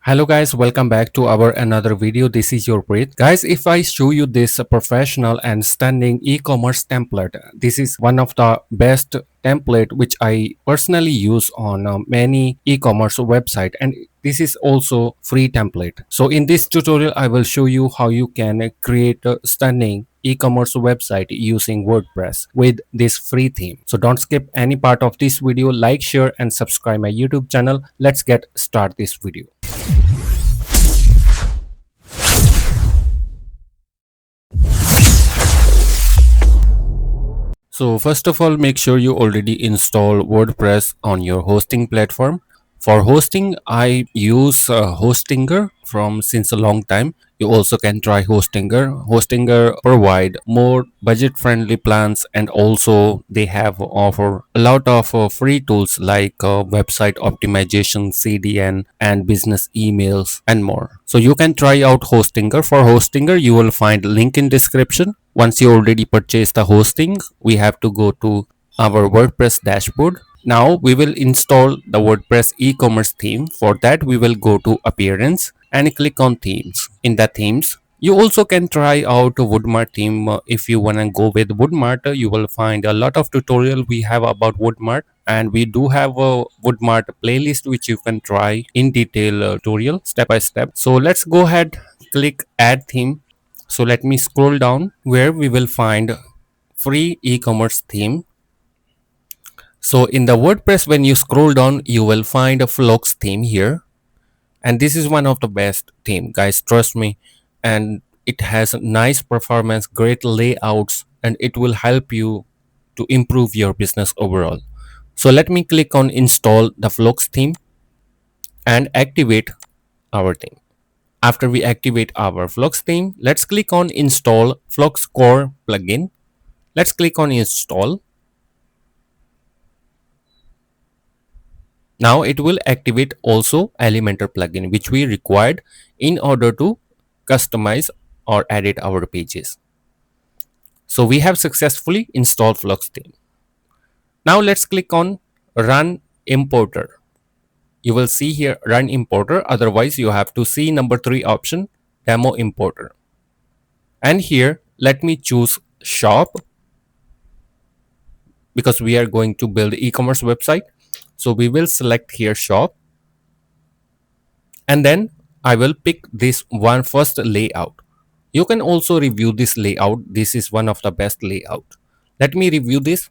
Hello guys, welcome back to our another video. This is your Preet. Guys, if I show you this professional and stunning e-commerce template, this is one of the best template which I personally use on many e-commerce website, and this is also free template. So in this tutorial I will show you how you can create a stunning e-commerce website using WordPress with this free theme. So don't skip any part of this video. Like, share and subscribe my YouTube channel. Let's get start this video. So first of all, make sure you already install WordPress on your hosting platform. For hosting, I use Hostinger from since a long time. You also can try Hostinger. Hostinger provide more budget-friendly plans, and also they have offer a lot of free tools like website optimization, CDN, and business emails, and more. So you can try out Hostinger. For Hostinger, you will find link in description. Once you already purchase the hosting, we have to go to our WordPress dashboard. Now we will install the WordPress e-commerce theme. For that, we will go to appearance and click on themes. In the themes, you also can try out Woodmart theme. If you want to go with Woodmart, you will find a lot of tutorial we have about Woodmart, and we do have a Woodmart playlist which you can try in detail tutorial step by step. So let's go ahead, click add theme. So let me scroll down where we will find free e-commerce theme. So in the WordPress, when you scroll down, you will find a Flux theme here. And this is one of the best theme, guys, trust me. And it has nice performance, great layouts, and it will help you to improve your business overall. So let me click on install the Flux theme and activate our theme. After we activate our Flux theme, let's click on install Flux core plugin. Let's click on install. Now it will activate also Elementor plugin which we required in order to customize or edit our pages. So we have successfully installed Flux theme. Now let's click on run importer. You will see here run importer, otherwise you have to see number 3 option, demo importer. And here let me choose shop because we are going to build e-commerce website. So we will select here shop, and then I will pick this one first layout. You can also review this layout. This is one of the best layout. Let me review this.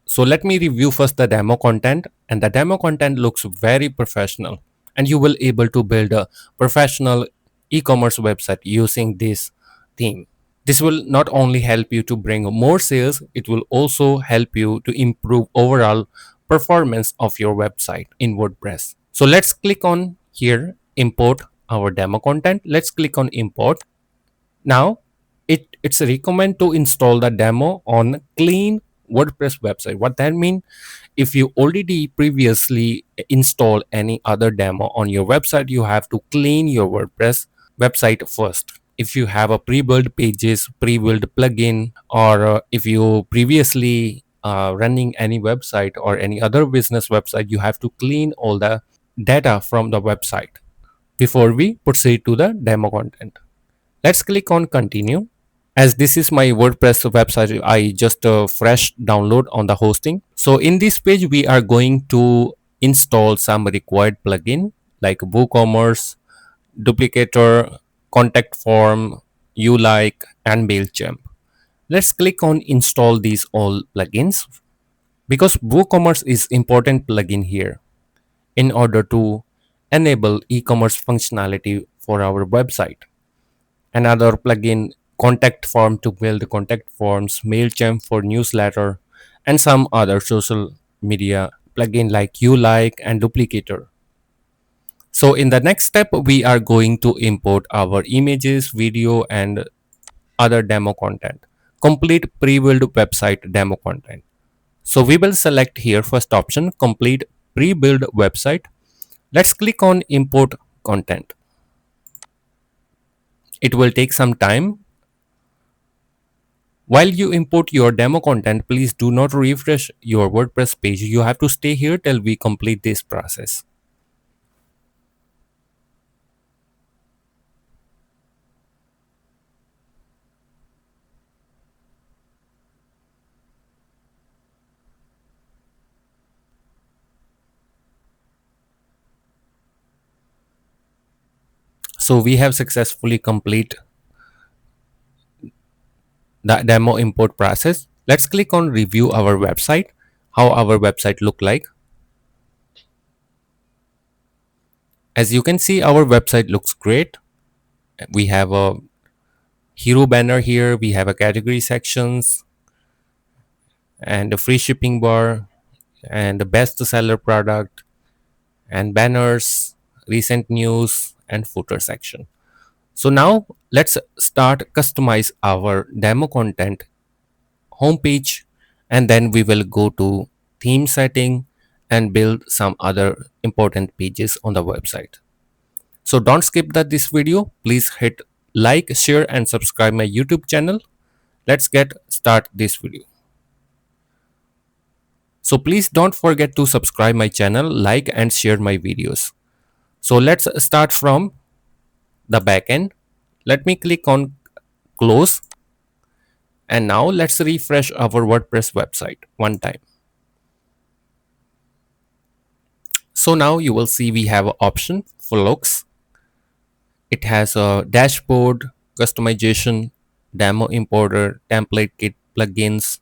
So let me review first the demo content, and the demo content looks very professional, and you will able to build a professional e-commerce website using this theme. This will not only help you to bring more sales, it will also help you to improve overall performance of your website in WordPress. So let's click on here, import our demo content. Let's click on import. Now it's recommend to install the demo on clean WordPress website. What that mean? If you already previously installed any other demo on your website, you have to clean your WordPress website first. If you have a pre-built pages, pre-built plugin, or if you previously running any website or any other business website, you have to clean all the data from the website before we proceed to the demo content. Let's click on continue. As this is my WordPress website, I just fresh download on the hosting. So in this page, we are going to install some required plugin like WooCommerce, Duplicator, Contact Form, YouLike, and Mailchimp. Let's click on install these all plugins because WooCommerce is important plugin here in order to enable e-commerce functionality for our website. Another plugin, Contact Form, to build contact forms, Mailchimp for newsletter, and some other social media plugin like YouLike and Duplicator. So in the next step, we are going to import our images, video, and other demo content. Complete pre-built website demo content. So we will select here first option, complete pre-built website. Let's click on import content. It will take some time. While you import your demo content, please do not refresh your WordPress page. You have to stay here till we complete this process. So we have successfully complete the demo import process. Let's click on review our website, how our website look like. As you can see, our website looks great. We have a hero banner here, we have a category sections and a free shipping bar and the best seller product and banners, recent news and footer section. So now let's start customize our demo content homepage, and then we will go to theme setting and build some other important pages on the website. So don't skip this video. Please hit like, share and subscribe my YouTube channel. Let's get start this video. So please don't forget to subscribe my channel, like and share my videos. So let's start from the backend. Let me click on close, and now let's refresh our WordPress website one time. So now you will see we have an option for looks. It has a dashboard, customization, demo importer, template kit, plugins,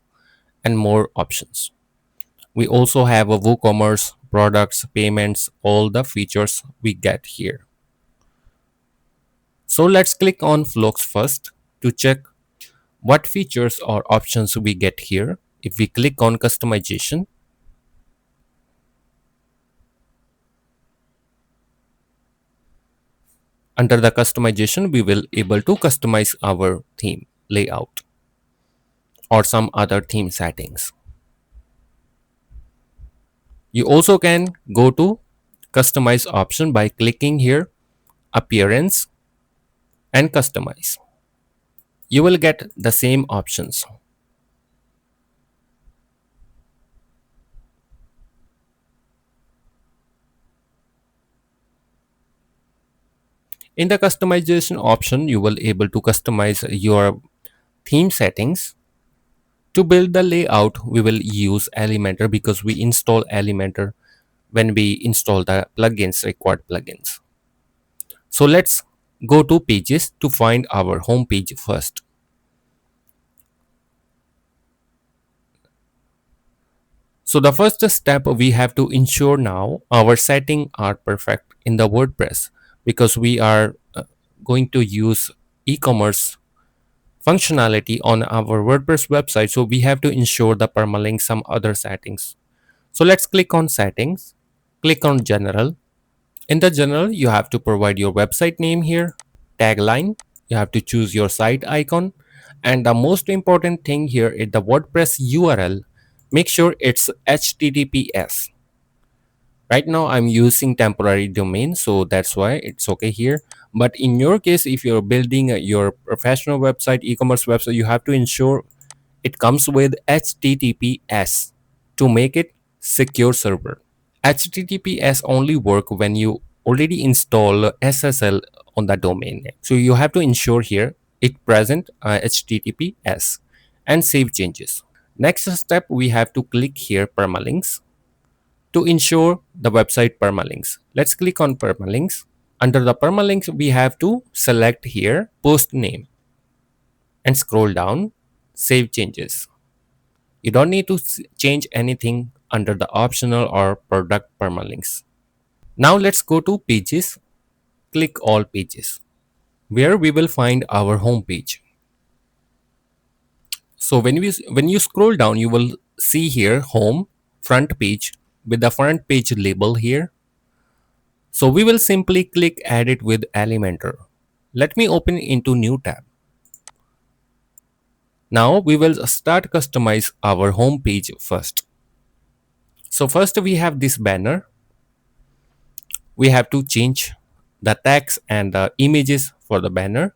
and more options. We also have a WooCommerce, products, payments, all the features we get here. So let's click on Flux first to check what features or options we get here. If we click on customization, under the customization, we will able to customize our theme layout or some other theme settings. You also can go to customize option by clicking here appearance and customize. You will get the same options. In the customization option, you will able to customize your theme settings. To build the layout, we will use Elementor because we install Elementor when we install the plugins, required plugins. So let's go to pages to find our home page first. So the first step, we have to ensure now our settings are perfect in the WordPress because we are going to use e-commerce functionality on our WordPress website. So we have to ensure the permalink some other settings. So let's click on settings, click on general. In the general, you have to provide your website name here, tagline, you have to choose your site icon, and the most important thing here is the WordPress URL. Make sure it's HTTPS. Right now I'm using temporary domain, so that's why it's okay here. But in your case, if you're building your professional website, e-commerce website, you have to ensure it comes with HTTPS to make it secure server. HTTPS only work when you already install SSL on the domain name. So you have to ensure here it present HTTPS and save changes. Next step, we have to click here permalinks to ensure the website permalinks. Let's click on permalinks. Under the permalinks, we have to select here post name and scroll down, save changes. You don't need to change anything under the optional or product permalinks. Now let's go to pages, click all pages, where we will find our home page. So when you scroll down, you will see here home, front page with the front page label here. So we will simply click edit with Elementor. Let me open into new tab. Now we will start customize our home page first. So first we have this banner. We have to change the text and the images for the banner.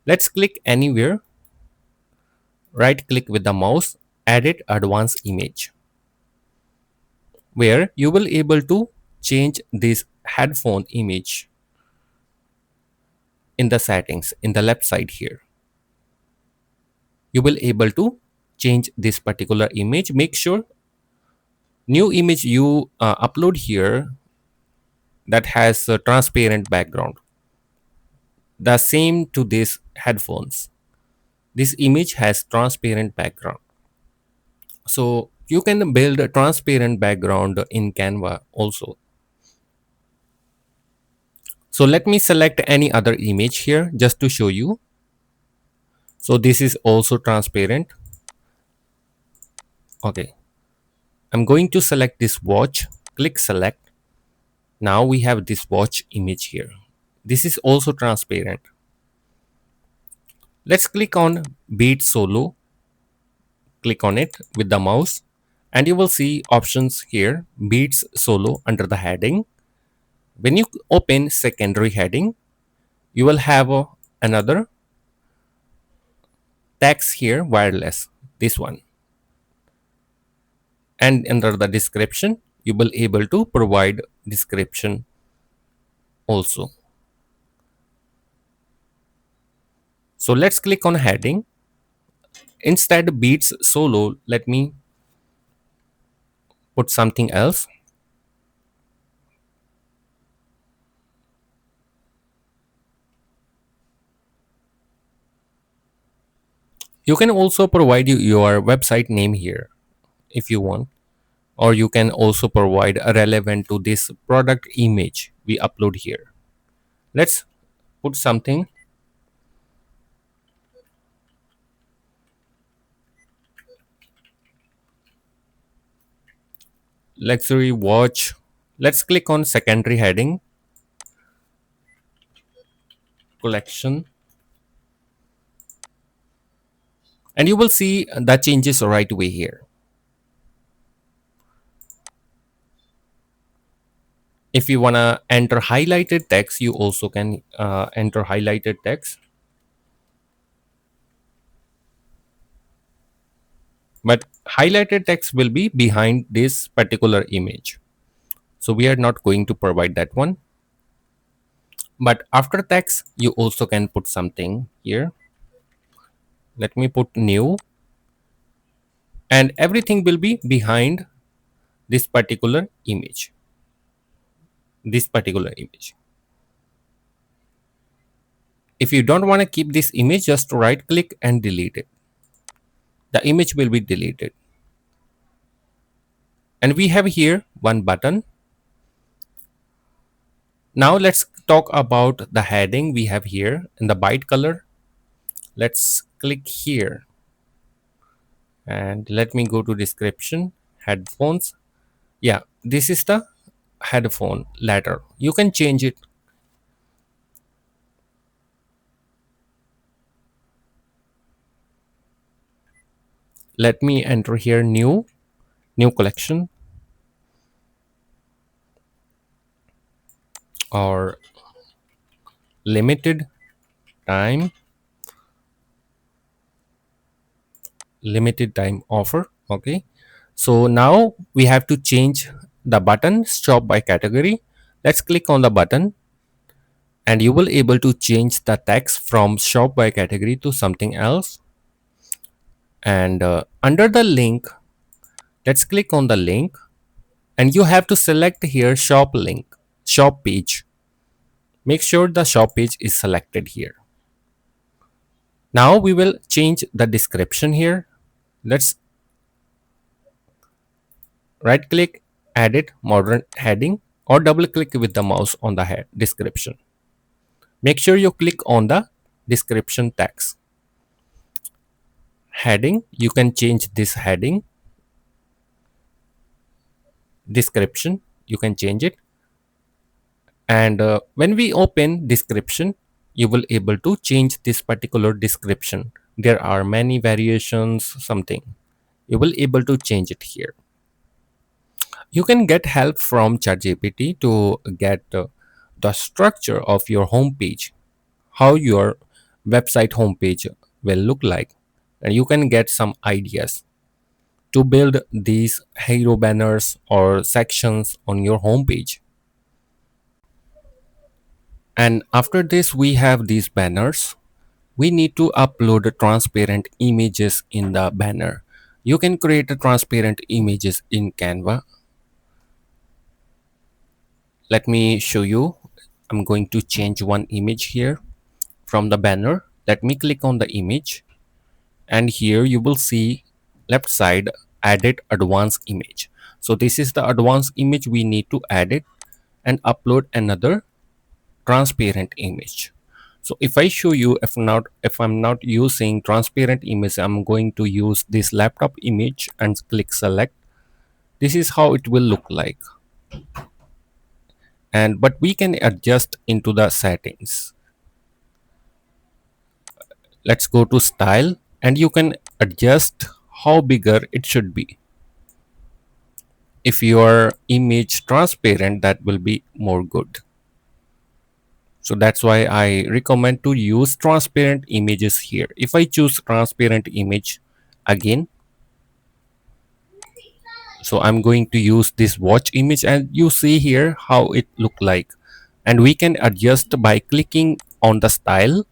Let's click anywhere. Right click with the mouse, edit advanced image, where you will able to change this headphone image in the settings in the left side here. You will able to change this particular image. Make sure new image you upload here that has a transparent background. the same to these headphones. This image has transparent background. So you can build a transparent background in Canva also. So let me select any other image here just to show you. So this is also transparent. Okay. I'm going to select this watch. Click select. Now we have this watch image here. This is also transparent. Let's click on Beat Solo. Click on it with the mouse and you will see options here, Beats Solo under the heading. When you open secondary heading, you will have another text here, wireless, this one. And under the description, you will able to provide description also. So let's click on heading. Instead Beats Solo, let me put something else. You can also provide your website name here if you want, or you can also provide a relevant to this product image we upload here. Let's put something luxury watch. Let's click on secondary heading, collection, and you will see the changes right away here. If you want to enter highlighted text, you also can enter highlighted text, but highlighted text will be behind this particular image, so we are not going to provide that one. But after text you also can put something here. Let me put new, and everything will be behind this particular image, this particular image. If you don't want to keep this image, just right click and delete it. The image will be deleted. And we have here one button. Now let's talk about the heading we have here in the byte color. Let's click here and let me go to description, headphones. Yeah, this is the headphone letter. You can change it. Let me enter here new collection, or limited time, limited time offer. Okay, so now we have to change the button shop by category. Let's click on the button and you will able to change the text from shop by category to something else. And under the link, let's click on the link and you have to select here shop link, shop page. Make sure the shop page is selected here. Now we will change the description here. Let's right click, edit modern heading, or double click with the mouse on the head description. Make sure you click on the description text. Heading, you can change this heading. Description, you can change it. And when we open description, you will able to change this particular description. There are many variations, something. You will able to change it here. You can get help from ChatGPT to get the structure of your homepage, how your website homepage will look like, and you can get some ideas to build these hero banners or sections on your homepage. And after this, we have these banners. We need to upload transparent images in the banner. You can create a transparent images in Canva. Let me show you. I'm going to change one image here. from the banner. Let me click on the image, and here you will see left side added advanced image. So this is the advanced image. We need to add it and upload another transparent image. So if I show you, if I'm not using transparent image, I'm going to use this laptop image and click select. This is how it will look like. And but we can adjust into the settings. Let's go to style, and you can adjust how bigger it should be. If your image transparent, that will be more good. So that's why I recommend to use transparent images here. If I choose transparent image again, so I'm going to use this watch image, and you see here how it look like. And we can adjust by clicking on the style,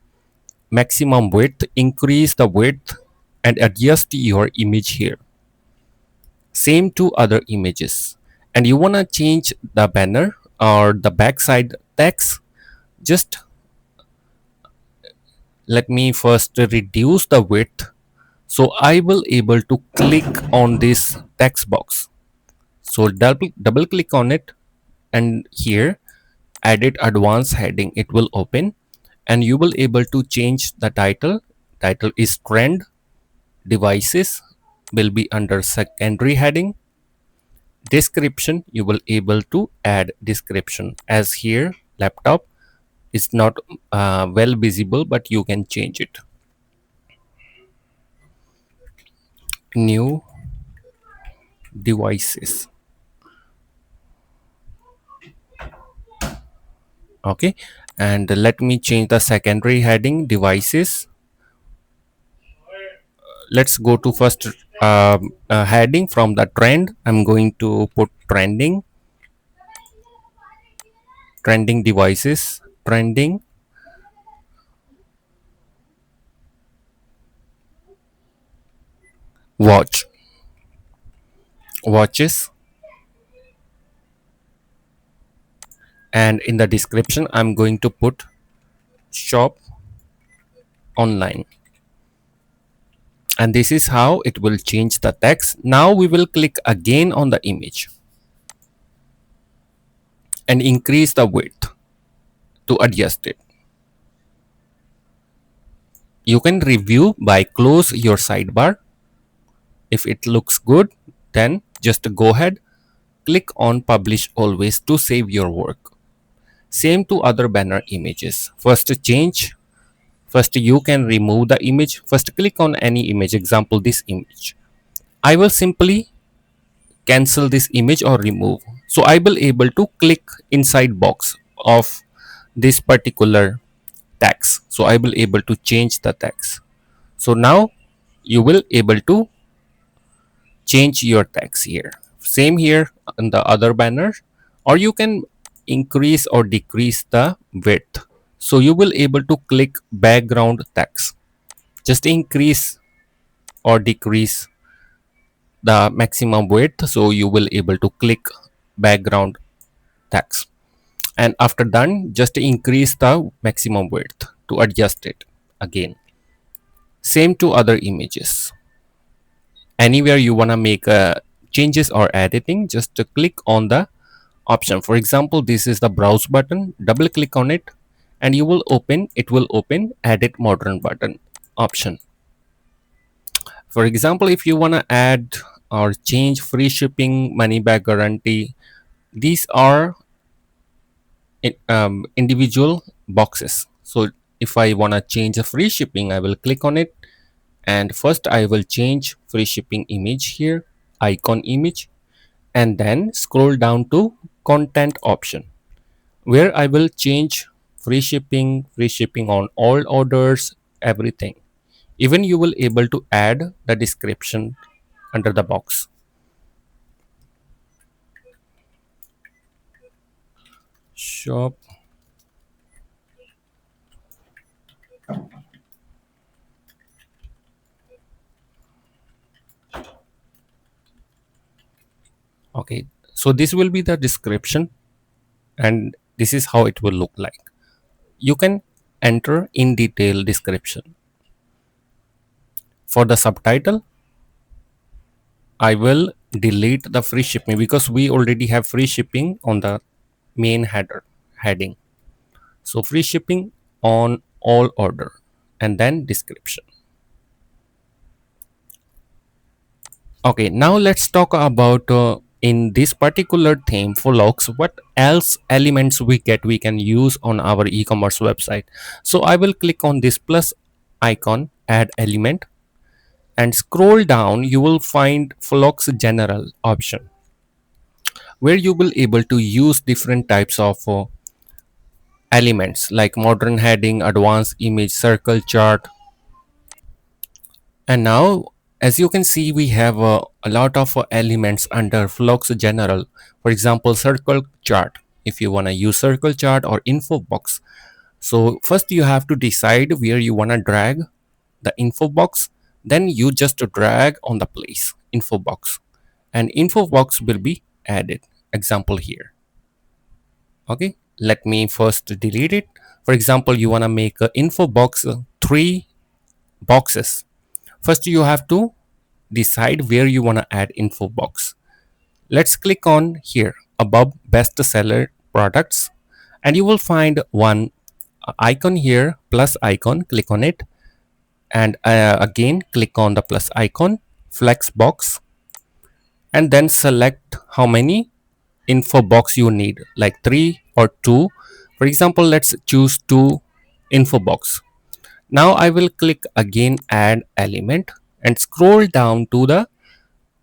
maximum width, increase the width, and adjust your image here. Same to other images. And you want to change the banner or the backside text, just let me first reduce the width. So I will able to click on this text box. So double click on it, and here edit advanced heading, it will open, and you will able to change the title. Title is trend. Devices will be under secondary heading. Description, you will able to add description, as here laptop is not well visible, but you can change it. New devices. Okay, and let me change the secondary heading devices. Let's go to first heading from the trend. I'm going to put trending devices, trending watch, watches. And in the description I'm going to put shop online. And this is how it will change the text. Now we will click again on the image and increase the width to adjust it. You can review by close your sidebar. If it looks good, then just go ahead, click on publish always to save your work. Same to other banner images. First you can remove the image. First click on any image, example this image. I will simply cancel this image or remove. So I will able to click inside box of this particular text. So I will able to change the text. So now you will able to change your text here. Same here on the other banner, or you can increase or decrease the width. So you will able to click background text. Just increase or decrease the maximum width. So you will able to click background text. And after done, just increase the maximum width to adjust it again. Same to other images. Anywhere you want to make changes or editing, just to click on the option. For example, this is the browse button. Double click on it, and you will open. It will open edit modern button option. For example, if you want to add or change free shipping, money back guarantee, these are individual boxes. So if I want to change the free shipping, I will click on it, and first I will change free shipping image here, icon image, and then scroll down to content option, where I will change free shipping on all orders, everything. Even you will able to add the description under the box. Shop. Okay, so this will be the description, and this is how it will look like. You can enter in detail description. For the subtitle, I will delete the free shipping because we already have free shipping on the main heading. So free shipping on all order and then description. Okay, now let's talk about in this particular theme for logs, what else elements we can use on our e-commerce website. So I will click on this plus icon, add element, and scroll down. You will find Flux General option where you will able to use different types of elements like modern heading, advanced image, circle chart. And now, as you can see, we have a lot of elements under Flux General. For example, circle chart. If you want to use circle chart or info box, so first you have to decide where you want to drag the info box. Then you just drag on the place info box, and info box will be added. Example here. Okay, let me first delete it. For example, you want to make a info box 3 boxes. First you have to decide where you want to add info box. Let's click on here above bestseller products, and you will find one icon here, plus icon. Click on it, and again click on the plus icon, flex box, and then select how many info box you need, like 3 or 2. For example, let's choose 2 info box. Now I will click again add element and scroll down to the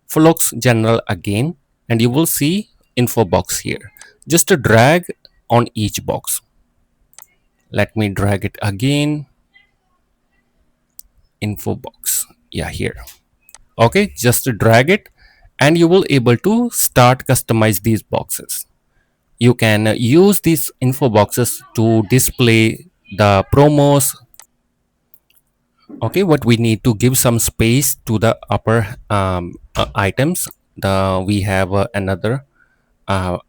Flux General again, and you will see info box here. Just to drag on each box. Let me drag it again. Info box. Yeah, here. Okay, just to drag it, and you will able to start customize these boxes. You can use these info boxes to display the promos. Okay, what we need to give some space to the upper items. We have another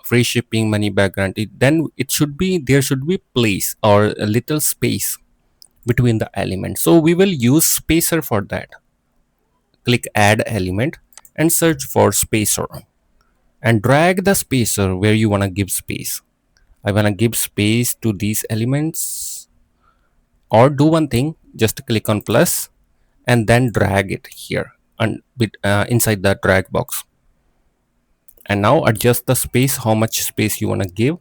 free shipping, money back guarantee. Then it should be, there should be place or a little space between the elements, so we will use spacer for that. Click add element and search for spacer and drag the spacer where you want to give space. I want to give space to these elements, or do one thing, just click on plus and then drag it here and inside the drag box, and now adjust the space, how much space you want to give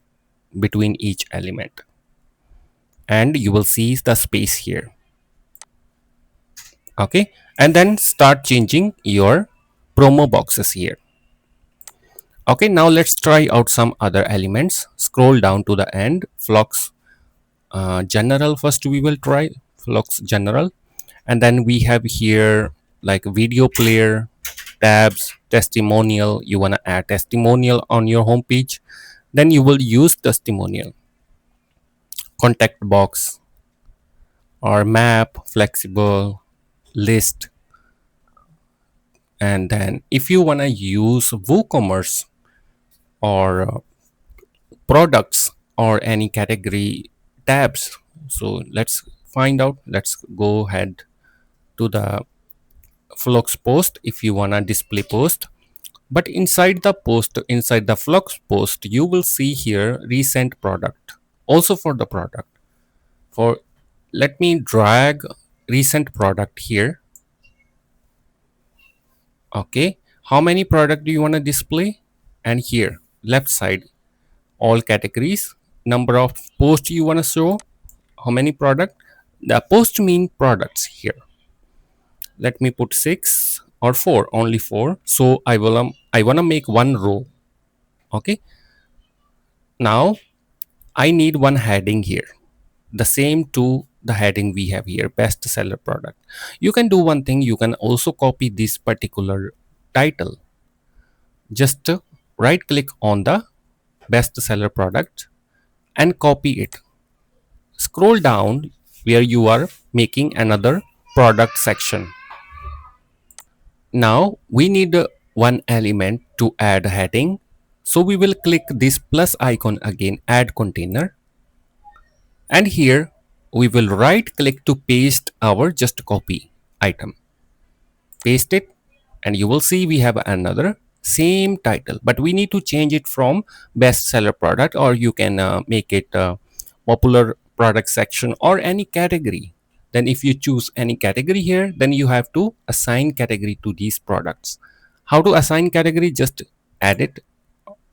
between each element, and you will see the space here. Okay, and then start changing your promo boxes here. Okay, now let's try out some other elements. Scroll down to the end, Flux General. First we will try Flux General, and then we have here like video player, tabs, testimonial. You want to add testimonial on your home page, then you will use testimonial. Contact box or map, flexible, list. And then if you want to use WooCommerce or products or any category tabs, so let's find out. Let's go ahead to the Flux post. If you want to display post, but inside the post, inside the Flux post, you will see here recent product. Also for the product, for let me drag recent product here. Okay, how many product do you want to display? And here left side, all categories, number of posts you want to show, how many product. The post mean products here. Let me put 6 or 4, only 4. So I want to make one row. Okay, now I need one heading here, the same to the heading we have here, best seller product. You can do one thing, you can also copy this particular title. Just right click on the best seller product and copy it. Scroll down where you are making another product section. Now we need one element to add heading, so we will click this plus icon again, add container, and here we will right click to paste our just copy item. Paste it, and you will see we have another same title, but we need to change it from bestseller product, or you can make it popular product section or any category. Then if you choose any category here, then you have to assign category to these products. How to assign category? Just add it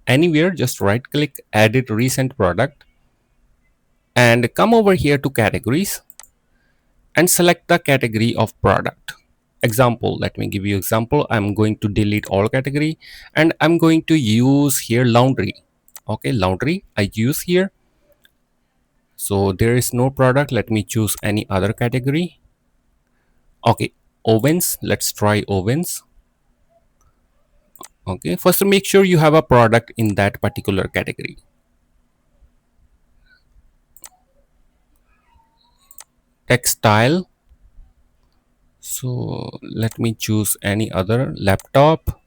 anywhere, just right click, edit recent product, and come over here to categories and select the category of product. Example, let me give you example. I'm going to delete all category, and I'm going to use here laundry. Okay, laundry I use here. So there is no product, let me choose any other category. Okay, ovens, let's try ovens. Okay, first make sure you have a product in that particular category. Textile, so let me choose any other. Laptop.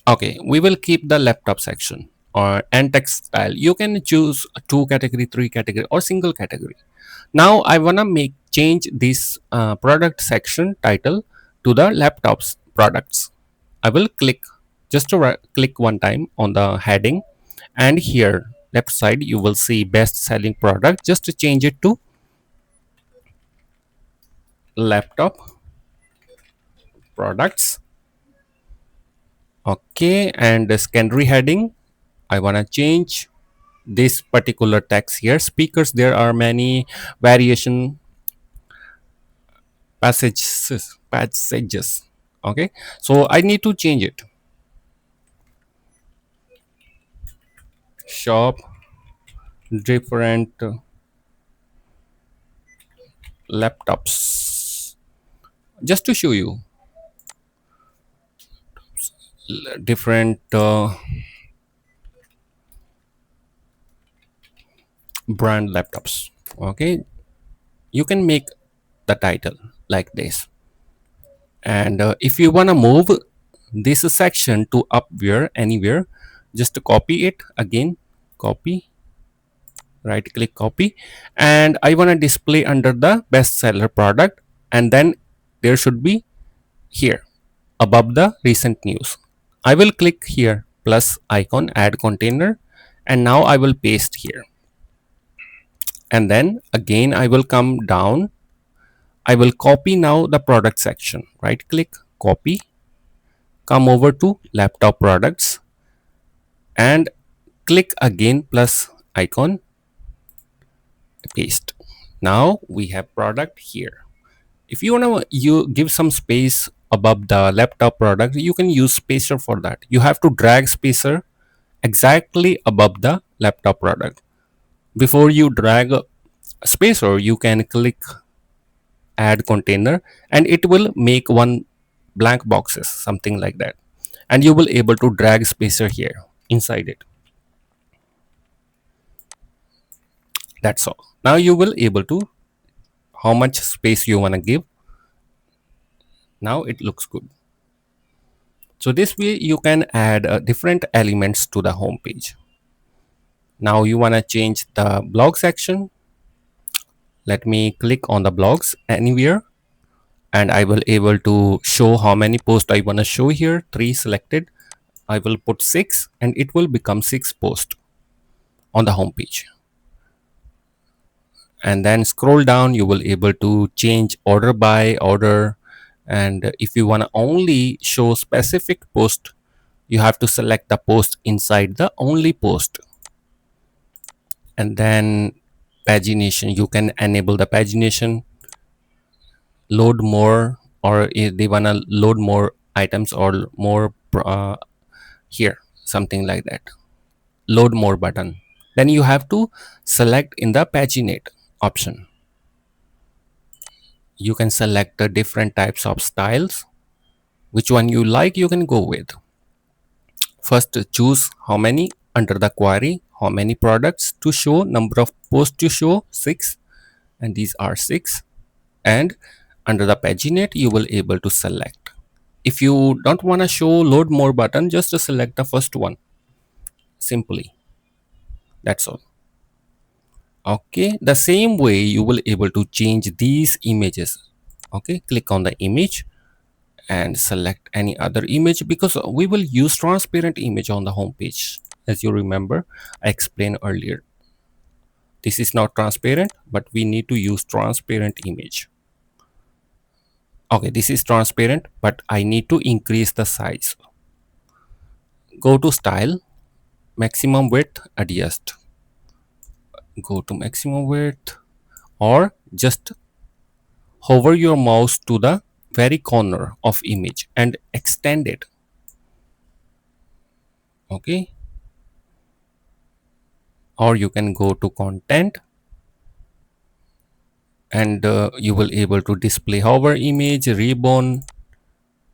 Okay, we will keep the laptop section, or and textile. You can choose two category, three category, or single category. Now I wanna make change this product section title to the laptops products. I will click, just to click one time on the heading, and here left side you will see best selling product. Just to change it to laptop products. Okay, and the secondary heading, I want to change this particular text here. Speakers, there are many variation passages. Okay, so I need to change it. Shop different laptops, just to show you different brand laptops. Okay, you can make the title like this, and if you want to move this section to upwhere anywhere, just copy it again, copy, right click, copy, and I want to display under the bestseller product, and then there should be here above the recent news. I will click here plus icon, add container, and now I will paste here, and then again I will come down. I will copy now the product section, right click, copy, come over to laptop products, and click again plus icon, paste. Now we have product here. If you want to you give some space above the laptop product, you can use spacer for that. You have to drag spacer exactly above the laptop product. Before you drag a spacer, you can click add container, and it will make one blank boxes, something like that, and you will able to drag spacer here inside it. That's all. Now you will able to how much space you want to give. Now it looks good. So this way you can add different elements to the home page. Now you want to change the blog section. Let me click on the blogs anywhere, and I will able to show how many posts I want to show here. 3 selected. I will put 6, and it will become 6 posts on the home page. And then scroll down, you will able to change order by order, and if you want to only show specific post, you have to select the post inside the only post. And then pagination, you can enable the pagination, load more, or if they want to load more items or more here, something like that, load more button. Then you have to select in the paginate option. You can select the different types of styles, which one you like you can go with. First choose how many under the query, how many products to show, number of posts to show, 6, and these are 6. And under the paginate you will able to select. If you don't want to show load more button, just to select the first one simply. That's all. Okay, the same way you will able to change these images. Okay, click on the image and select any other image, because we will use transparent image on the home page. As you remember, I explained earlier, this is not transparent, but we need to use transparent image. Okay, this is transparent, but I need to increase the size. Go to style, maximum width, adjust. Go to maximum width, or just hover your mouse to the very corner of image and extend it. Okay, or you can go to content, and you will able to display hover image ribbon.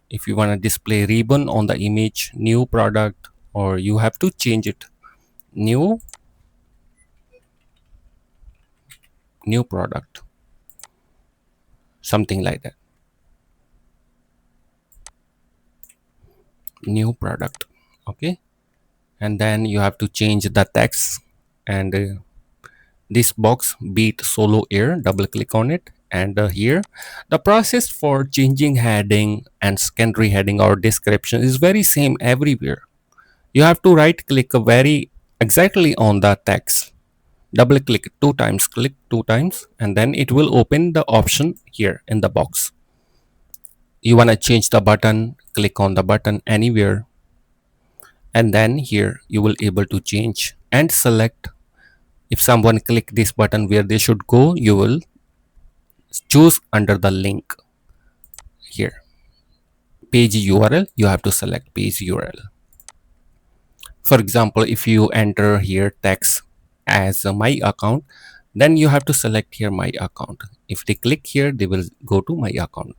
If you want to display ribbon on the image, new product, or you have to change it, new product, something like that, new product. Okay, and then you have to change the text, and this box beat solo air, double click on it, and here the process for changing heading and secondary heading or description is very same everywhere. You have to right click very exactly on the text, double click two times, click two times, and then it will open the option here in the box. You want to change the button, click on the button anywhere, and then here you will able to change and select. If someone click this button, where they should go, you will choose under the link here. Page URL, you have to select page URL. For example, if you enter here text as my account, then you have to select here my account. If they click here, they will go to my account.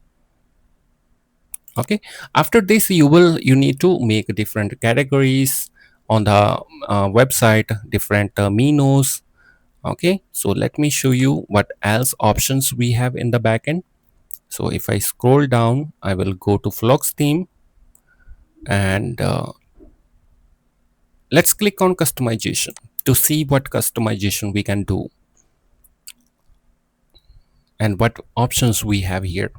Okay, after this you need to make different categories on the website, different menus. Okay, so let me show you what else options we have in the backend. So if I scroll down, I will go to Flux theme, and let's click on customization to see what customization we can do and what options we have here.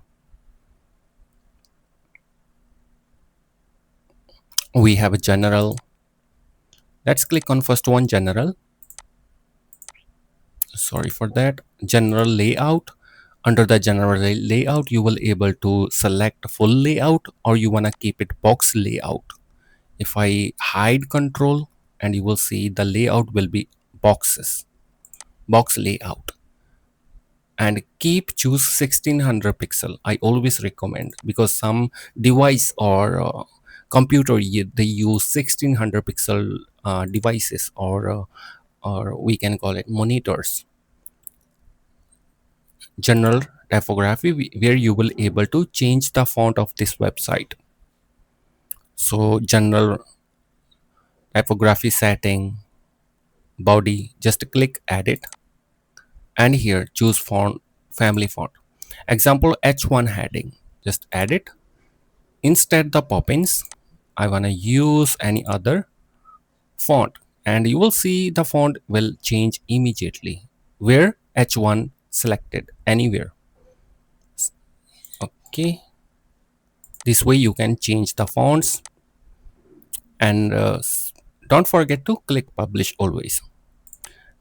We have a general. Let's click on first one, general. Sorry for that. General layout. Under the general layout, you will able to select full layout, or you want to keep it box layout. If I hide control, and you will see the layout will be boxes, box layout, and keep choose 1600 pixel. I always recommend, because some device or computer they use 1600 pixel devices, or we can call it monitors. General typography, where you will able to change the font of this website. So general typography setting, body, just click edit, and here choose font, family font. Example H1 heading, just edit. Instead the pop-ins, I want to use any other font, and you will see the font will change immediately where H1 selected anywhere. Okay, this way you can change the fonts, and don't forget to click publish always.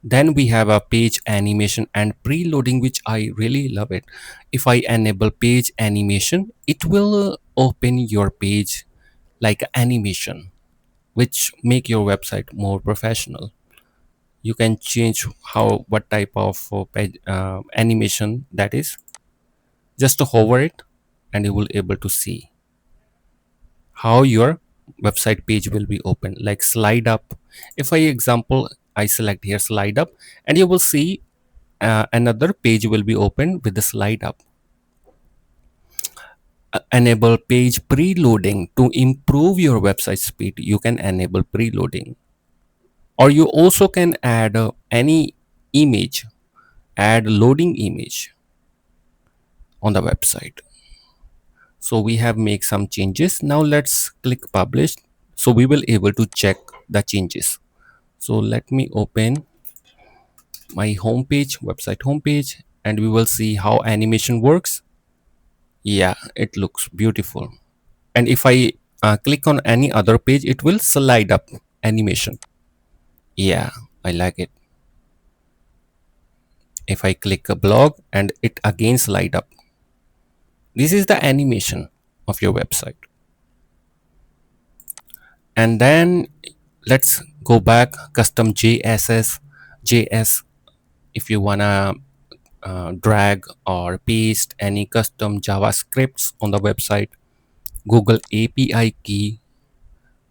Then we have a page animation and preloading, which I really love it. If I enable page animation, it will open your page like animation, which make your website more professional. You can change what type of page, animation that is. Just to hover it, and you will able to see how your website page will be open, like slide up. If I example, I select here slide up, and you will see another page will be open with the slide up. Enable page preloading to improve your website speed. You can enable preloading, or you also can add any image, add loading image on the website. So we have make some changes. Now let's click publish, so we will able to check the changes. So let me open my homepage, website homepage, and we will see how animation works. Yeah, it looks beautiful. And if I click on any other page, it will slide up animation. Yeah, I like it. If I click a blog and it again slide up, this is the animation of your website. And then let's go back custom JS. If you wanna drag or paste any custom JavaScripts on the website, Google API key,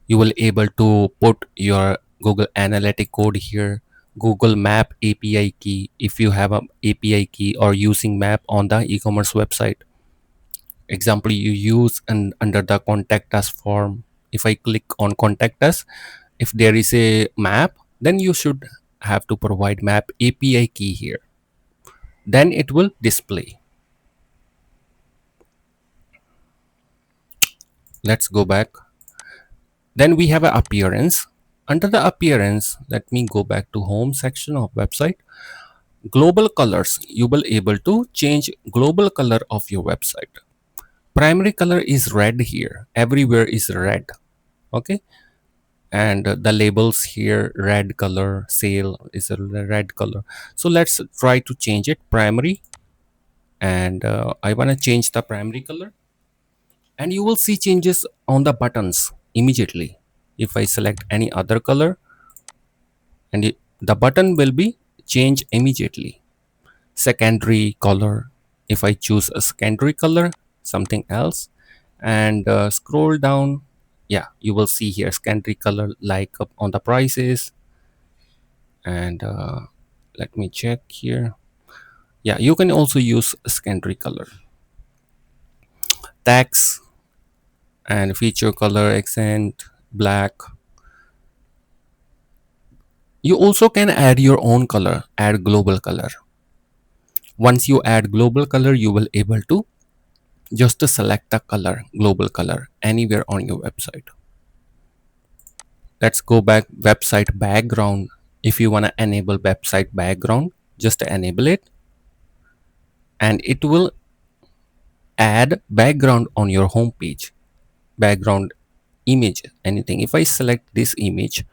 you will able to put your Google Analytic code here. Google Map API key, if you have a API key or using map on the e-commerce website. Example, you use and under the contact us form, if I click on contact us, if there is a map, then you should have to provide map API key here, then it will display. Let's go back. Then we have an appearance. Under the appearance, let me go back to home section of website. Global colors, you will able to change global color of your website. Primary color is red here, everywhere is red. Okay, and the labels here, red color, sale is a red color. So let's try to change it primary, and I want to change the primary color, and you will see changes on the buttons immediately. If I select any other color, and the button will be changed immediately. Secondary color, if I choose a secondary color, something else, and scroll down, yeah, you will see here secondary color like on the prices. And let me check here. Yeah, you can also use secondary color. Text and feature color, accent, black. You also can add your own color, add global color. Once you add global color, you will able to just to select the color, global color, anywhere on your website. Let's go back website background. If you want to enable website background, just enable it, and it will add background on your home page. Background image, anything. If I select this image,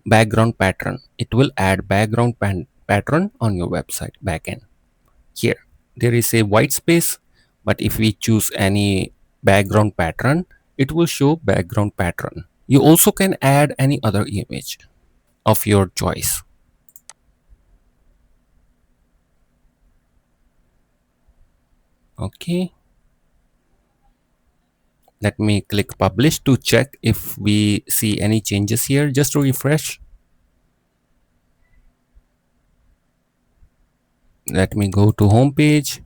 background pattern, it will add background pattern on your website backend. Here there is a white space, but if we choose any background pattern, it will show background pattern. You also can add any other image of your choice. Okay, let me click publish to check if we see any changes here. Just to refresh, let me go to home page.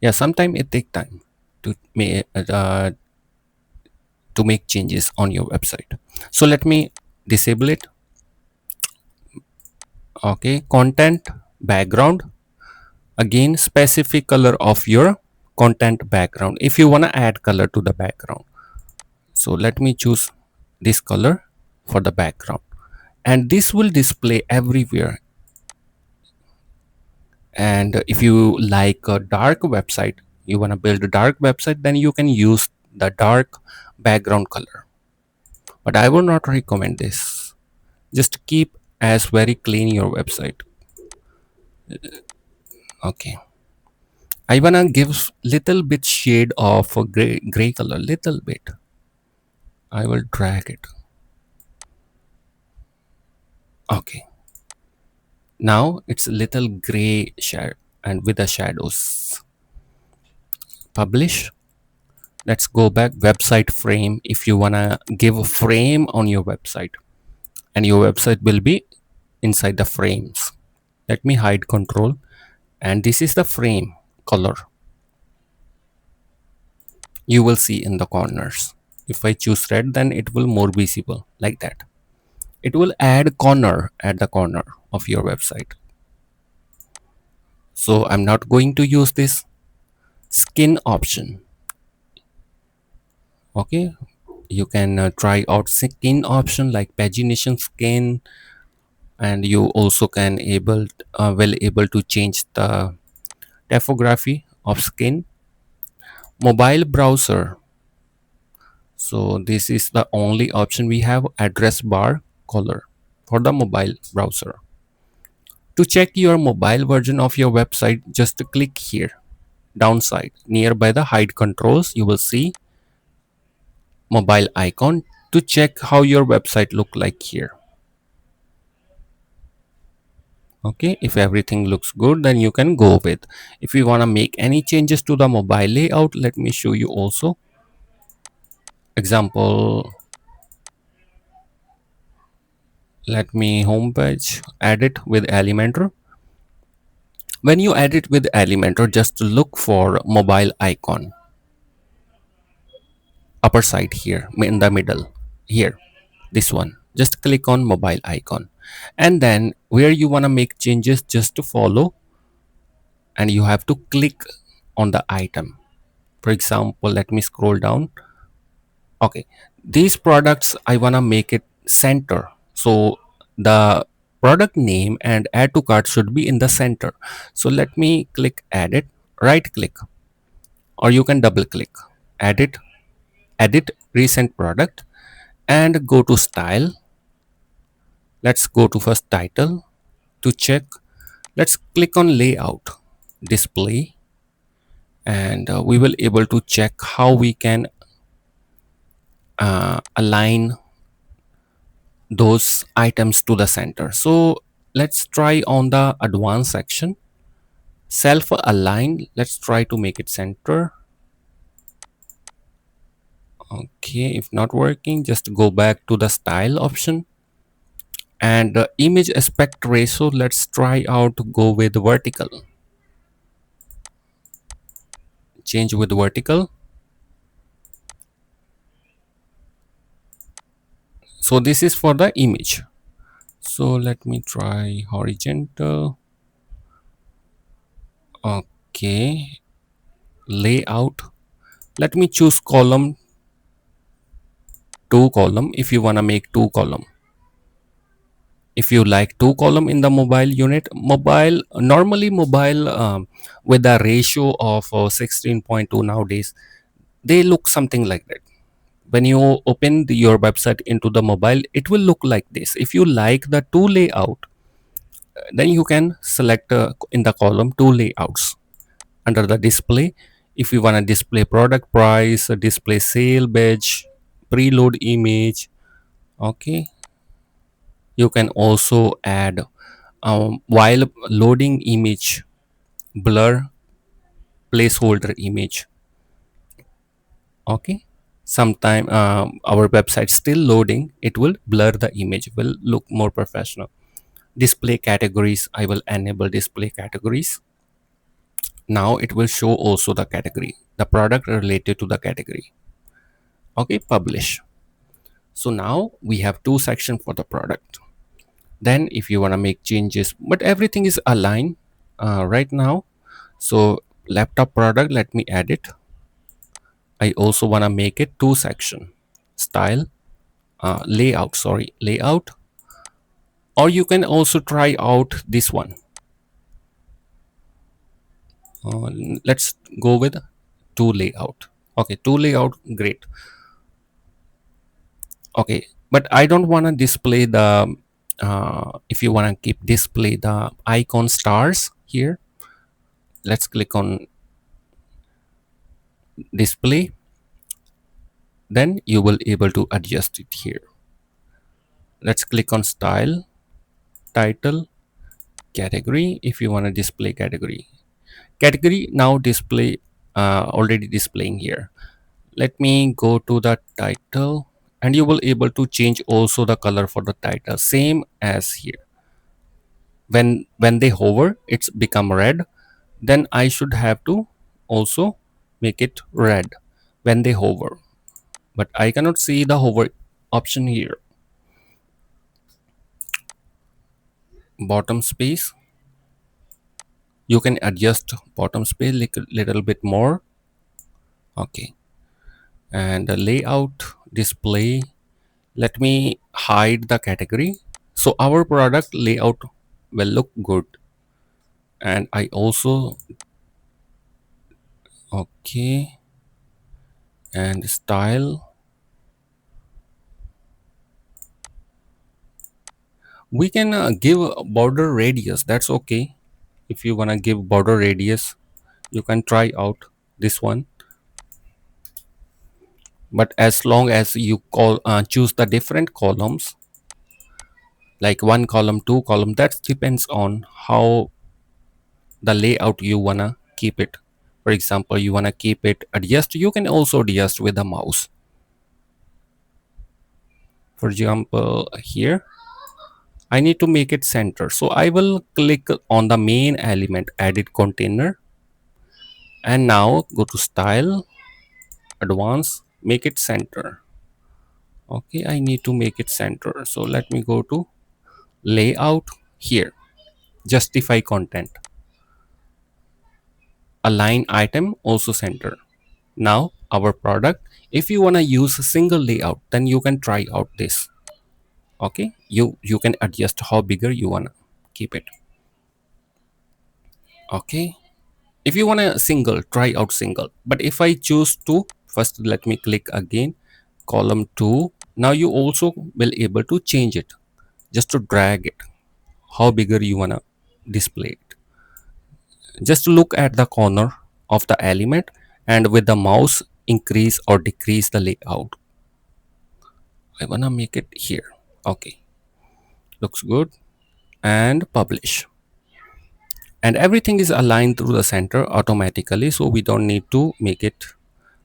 Yeah, sometimes it take time to make changes on your website. So let me disable it. Okay, content background, again specific color of your content background if you want to add color to the background. So let me choose this color for the background, and this will display everywhere. And if you like a dark website, you want to build a dark website, then you can use the dark background color, but I will not recommend this. Just keep as very clean your website. Okay, I wanna give little bit shade of a gray color, little bit. I will drag it. Okay, now it's a little gray shade and with the shadows. Publish. Let's go back website frame. If you wanna give a frame on your website, and your website will be inside the frames. Let me hide control, and this is the frame color. You will see in the corners. If I choose red, then it will more visible like that. It will add corner at the corner of your website. So I'm not going to use this skin option. Okay, you can try out skin option like pagination skin, and you also can able to change the typography of skin. Mobile browser, so this is the only option we have, address bar color for the mobile browser. To check your mobile version of your website, just click here, downside, nearby the hide controls, you will see mobile icon to check how your website look like here. Okay, if everything looks good, then you can go with. If you want to make any changes to the mobile layout, let me show you also. Example, let me homepage, edit with Elementor. When you edit with Elementor, just look for mobile icon, upper side here, in the middle, here, this one. Just click on mobile icon. And then where you want to make changes, just to follow, and you have to click on the item. For example, let me scroll down. Okay, these products I want to make it center, so the product name and add to cart should be in the center. So let me click edit, right click, or you can double click, edit, edit recent product, and go to style. Let's go to first title. To check, let's click on layout, display, and we will able to check how we can align those items to the center. So let's try on the advanced section, self align. Let's try to make it center. Okay, if not working, just go back to the style option, and image aspect ratio, let's try out to go with vertical, change with vertical. So this is for the image. So let me try horizontal. Okay, layout, let me choose column, two column. If you want to make two column, if you like two column in the mobile unit, mobile normally mobile with a ratio of 16.2 nowadays, they look something like that. When you open your website into the mobile, it will look like this. If you like the two layout, then you can select in the column two layouts. Under the display, if you want to display product price, display sale badge, preload image. Okay, you can also add while loading image, blur placeholder image. Okay, sometime our website still loading, it will blur the image, will look more professional. Display categories, I will enable display categories. Now it will show also the category, the product related to the category. Okay, publish. So now we have two sections for the product. Then if you want to make changes, but everything is aligned right now. So laptop product, let me edit. I also want to make it two section, style, layout, sorry, layout. Or you can also try out this one. uh, let's go with two layout. Okay, two layout, great. Okay, but I don't want to display the if you want to keep display the icon stars here, let's click on display, then you will able to adjust it here. Let's click on style, title, category. If you want to display category, category now display, already displaying here. Let me go to the title, and you will able to change also the color for the title, same as here. When they hover, it's become red, then I should have to also make it red when they hover, but I cannot see the hover option here. Bottom space, you can adjust bottom space little bit more. Okay, and the layout display, let me hide the category so our product layout will look good. And I also, okay, and style, we can give a border radius, that's okay. If you want to give border radius, you can try out this one. But as long as you choose the different columns, like one column, two column, that depends on how the layout you wanna keep it. For example, you wanna keep it adjust, you can also adjust with the mouse. For example, here I need to make it center, so I will click on the main element, edit container, and now go to style, advanced, make it center. Okay, I need to make it center, so let me go to layout, here justify content, align item, also center. Now our product, if you want to use a single layout, then you can try out this. Okay, you can adjust how bigger you want to keep it. Okay, if you want a single, try out single. But if I choose to, first let me click again, column 2. Now you also will able to change it, just to drag it how bigger you want to display it. Just look at the corner of the element, and with the mouse increase or decrease the layout. I want to make it here. Okay, looks good. And publish, and everything is aligned through the center automatically, so we don't need to make it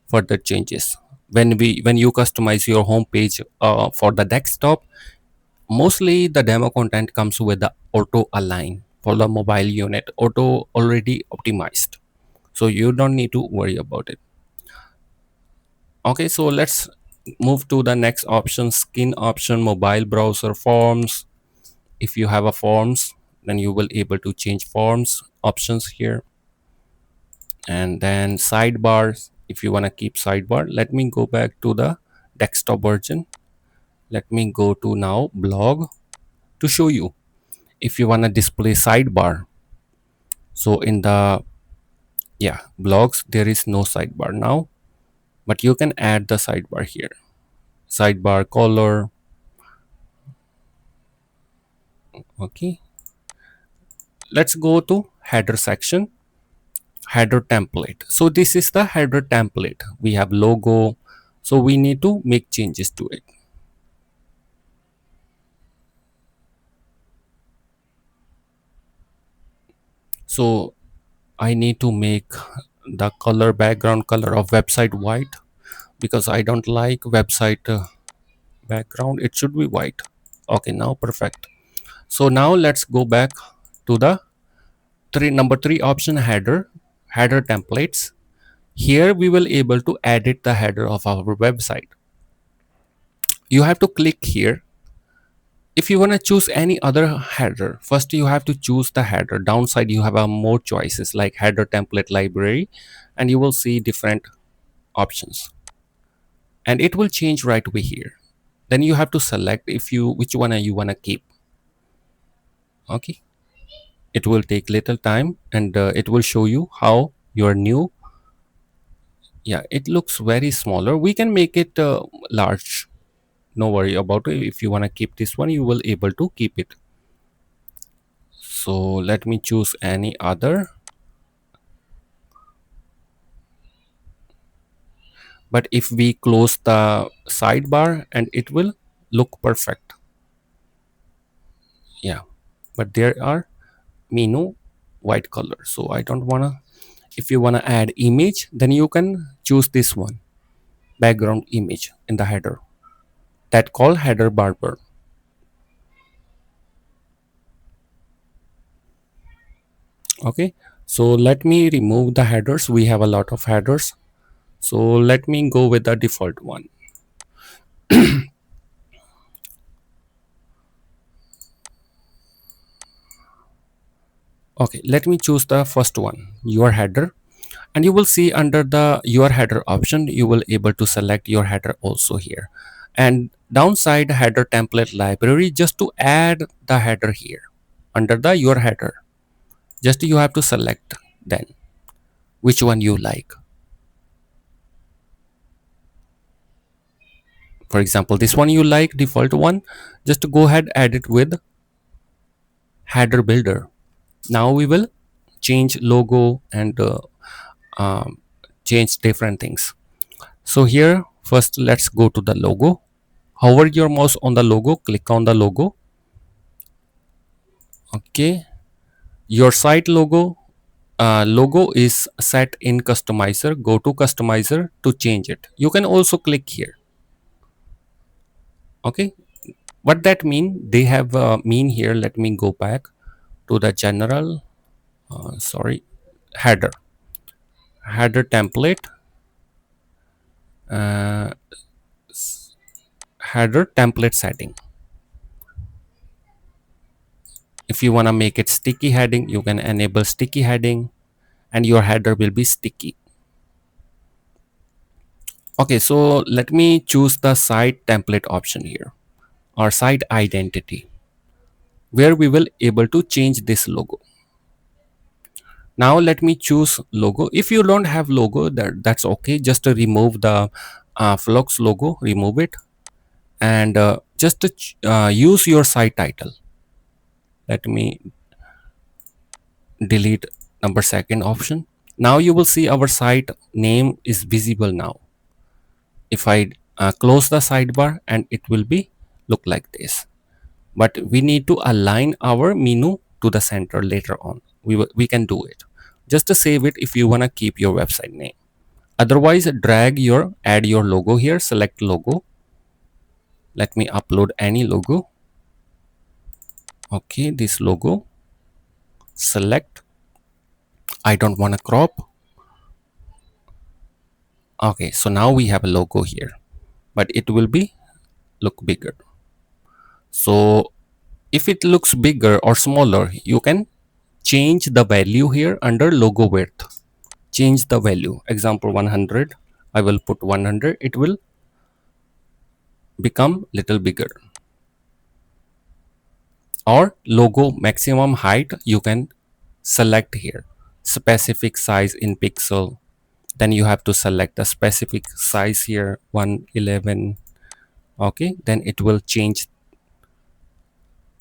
further changes. When you customize your home page for the desktop, mostly the demo content comes with the auto align. For the mobile unit, auto already optimized, so you don't need to worry about it. Okay, so let's move to the next option, skin option, mobile browser, forms. If you have a forms, then you will able to change forms options here. And then sidebars, if you want to keep sidebar, let me go back to the desktop version. Let me go to now blog to show you if you want to display sidebar. So in the, yeah, blogs there is no sidebar now, but you can add the sidebar here, sidebar color. Okay, let's go to header section, header template. So this is the header template, we have logo, so we need to make changes to it. So I need to make the color, background color of website white, because I don't like website background, it should be white. Okay, now perfect. So now let's go back to the number 3 option, header templates. Here we will able to edit the header of our website. You have to click here. If you want to choose any other header, first you have to choose the header. Downside, you have more choices like header template library, and you will see different options, and it will change right away here. Then you have to select if you which one you want to keep. Okay, it will take little time, and it will show you how your new, yeah, it looks very smaller. We can make it large, no worry about it. If you want to keep this one, you will able to keep it. So let me choose any other. But if we close the sidebar, and it will look perfect. Yeah, but there are menu white color, so I don't want to. If you want to add image, then you can choose this one, background image in the header, that called header barber. Okay, so let me remove the headers, we have a lot of headers, so let me go with the default one. Okay, let me choose the first one, your header, And you will see under the your header option, you will able to select your header also here. And downside header template library, just to add the header here under the your header, just you have to select then which one you like. For example, this one you like, default one, just to go ahead add it with header builder. Now we will change logo and um, change different things. So here first let's go to the logo. Hover your mouse on the logo, click on the logo. Okay, your site logo is set in customizer. Go to customizer to change it. You can also click here. Okay, what that mean, they have mean here. Let me go back to the general sorry, header template, uh, header template setting. If you want to make it sticky heading, you can enable sticky heading and your header will be sticky. Okay, so let me choose the site template option here, or site identity, where we will able to change this logo. Now let me choose logo. If you don't have logo, that's okay. Just to remove the flux logo, remove it, and just to use your site title. Let me delete number second option. Now you will see our site name is visible now. If I close the sidebar, and it will be look like this. But we need to align our menu to the center later on. We can do it. Just to save it if you want to keep your website name. Otherwise, add your logo here, select logo. Let me upload any logo. Okay, this logo, select. I don't want to crop. Okay, so now we have a logo here, but it will be look bigger. So if it looks bigger or smaller, you can change the value here under logo width. Change the value, example 100. I will put 100. It will become little bigger. Or logo maximum height, you can select here, specific size in pixel. Then you have to select the specific size here, 111. Okay, then it will change.